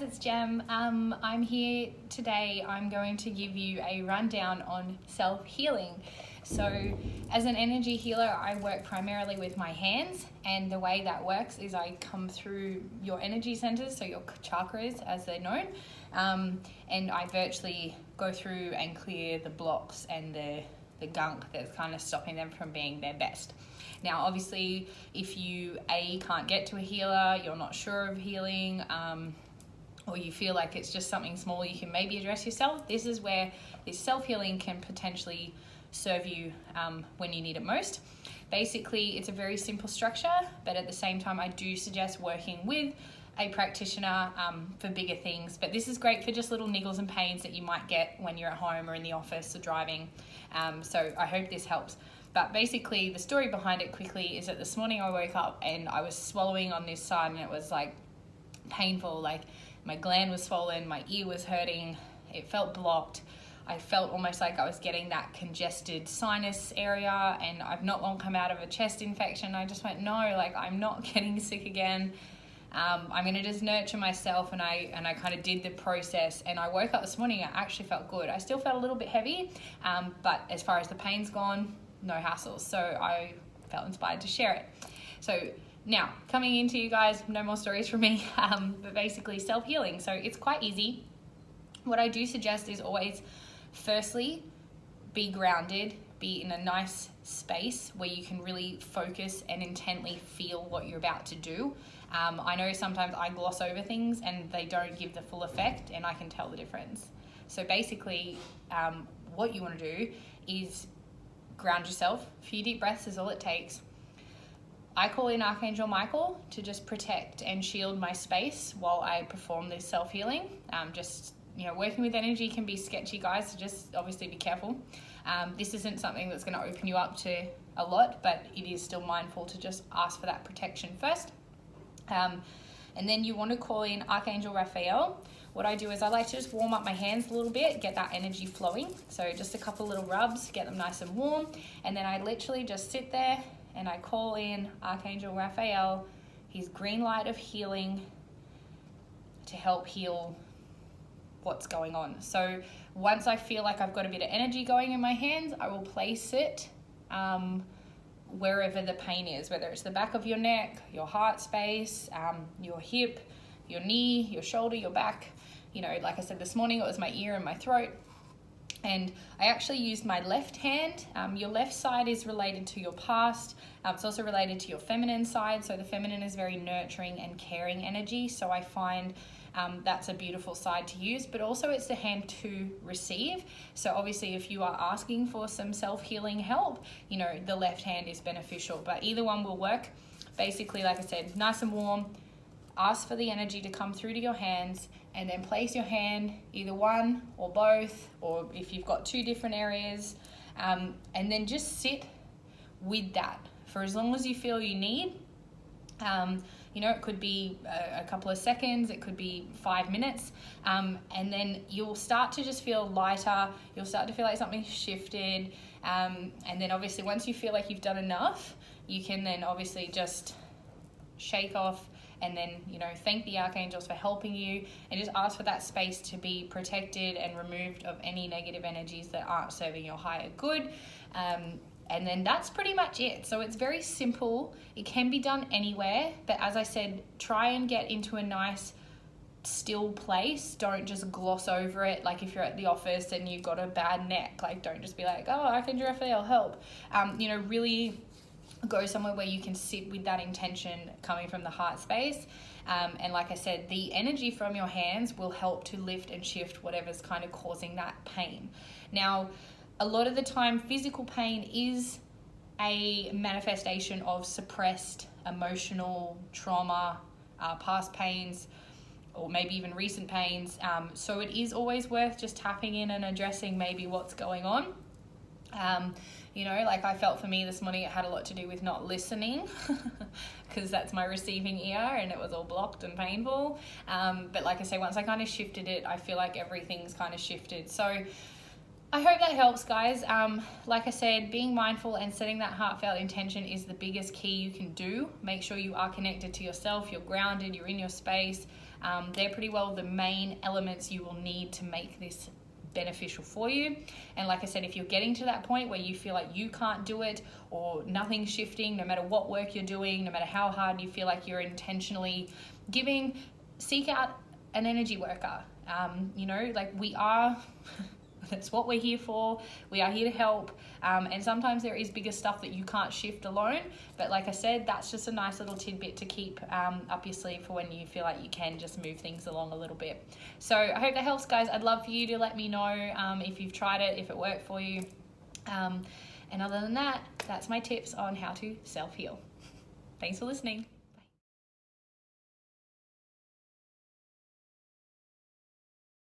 it's Jem. I'm here today. I'm going to give you a rundown on self-healing. So as an energy healer, I work primarily with my hands, and the way that works is I come through your energy centers, so your chakras as they're known, and I virtually go through and clear the blocks and the gunk that's kind of stopping them from being their best. Now, obviously, if you can't get to a healer, you're not sure of healing, or you feel like it's just something small you can maybe address yourself, this is where this self-healing can potentially serve you when you need it most. Basically, it's a very simple structure, but at the same time, I do suggest working with a practitioner for bigger things. But this is great for just little niggles and pains that you might get when you're at home or in the office or driving. So I hope this helps. But basically, the story behind it quickly is that this morning I woke up and I was swallowing on this side, and it was like painful. Like my gland was swollen, my ear was hurting, it felt blocked. I felt almost like I was getting that congested sinus area, and I've not long come out of a chest infection. I just went, no, like I'm not getting sick again. I'm going to just nurture myself, and I kind of did the process, and I woke up this morning, I actually felt good. I still felt a little bit heavy, but as far as the pain's gone, no hassles. So I felt inspired to share it. So now, coming into you guys, no more stories from me, but basically self-healing. So it's quite easy. What I do suggest is always, firstly, be grounded, be in a nice space where you can really focus and intently feel what you're about to do. I know sometimes I gloss over things and they don't give the full effect, and I can tell the difference. So basically, what you want to do is ground yourself. A few deep breaths is all it takes. I call in Archangel Michael to just protect and shield my space while I perform this self-healing. Working with energy can be sketchy, guys, so just obviously be careful. This isn't something that's going to open you up to a lot, but it is still mindful to just ask for that protection first. And then you want to call in Archangel Raphael. What I do is I like to just warm up my hands a little bit, get that energy flowing. So just a couple little rubs, get them nice and warm. And then I literally just sit there and I call in Archangel Raphael, his green light of healing, to help heal what's going on. So once I feel like I've got a bit of energy going in my hands, I will place it wherever the pain is, whether it's the back of your neck, your heart space, your hip, your knee, your shoulder, your back. Like I said this morning, it was my ear and my throat. And I actually used my left hand. Your left side is related to your past. It's also related to your feminine side. So the feminine is very nurturing and caring energy. So I find that's a beautiful side to use, but also it's the hand to receive. So obviously if you are asking for some self-healing help, the left hand is beneficial, but either one will work. Basically, like I said, nice and warm, ask for the energy to come through to your hands, and then place your hand, either one or both, or if you've got two different areas, and then just sit with that for as long as you feel you need. It could be a couple of seconds, it could be 5 minutes, and then you'll start to just feel lighter, you'll start to feel like something's shifted, and then obviously once you feel like you've done enough, you can then obviously just shake off and then, thank the archangels for helping you, and just ask for that space to be protected and removed of any negative energies that aren't serving your higher good. And then that's pretty much it. So it's very simple. It can be done anywhere, but as I said, try and get into a nice still place. Don't just gloss over it. Like if you're at the office and you've got a bad neck, like don't just be like, oh, Archangel Raphael, help. Really go somewhere where you can sit with that intention coming from the heart space. And like I said, the energy from your hands will help to lift and shift whatever's kind of causing that pain. Now, a lot of the time, physical pain is a manifestation of suppressed emotional trauma, past pains, or maybe even recent pains. So it is always worth just tapping in and addressing maybe what's going on. Like I felt for me this morning, it had a lot to do with not listening because that's my receiving ear and it was all blocked and painful. But like I say, once I kind of shifted it, I feel like everything's kind of shifted. So I hope that helps, guys. Like I said, being mindful and setting that heartfelt intention is the biggest key you can do. Make sure you are connected to yourself, you're grounded, you're in your space. They're pretty well the main elements you will need to make this beneficial for you. And like I said, if you're getting to that point where you feel like you can't do it or nothing's shifting, no matter what work you're doing, no matter how hard you feel like you're intentionally giving, seek out an energy worker. Like we are that's what we're here for. We are here to help, and sometimes there is bigger stuff that you can't shift alone, but like I said, that's just a nice little tidbit to keep up your sleeve for when you feel like you can just move things along a little bit. So I hope that helps, guys. I'd love for you to let me know if you've tried it, if it worked for you, and other than that, that's my tips on how to self-heal. Thanks for listening.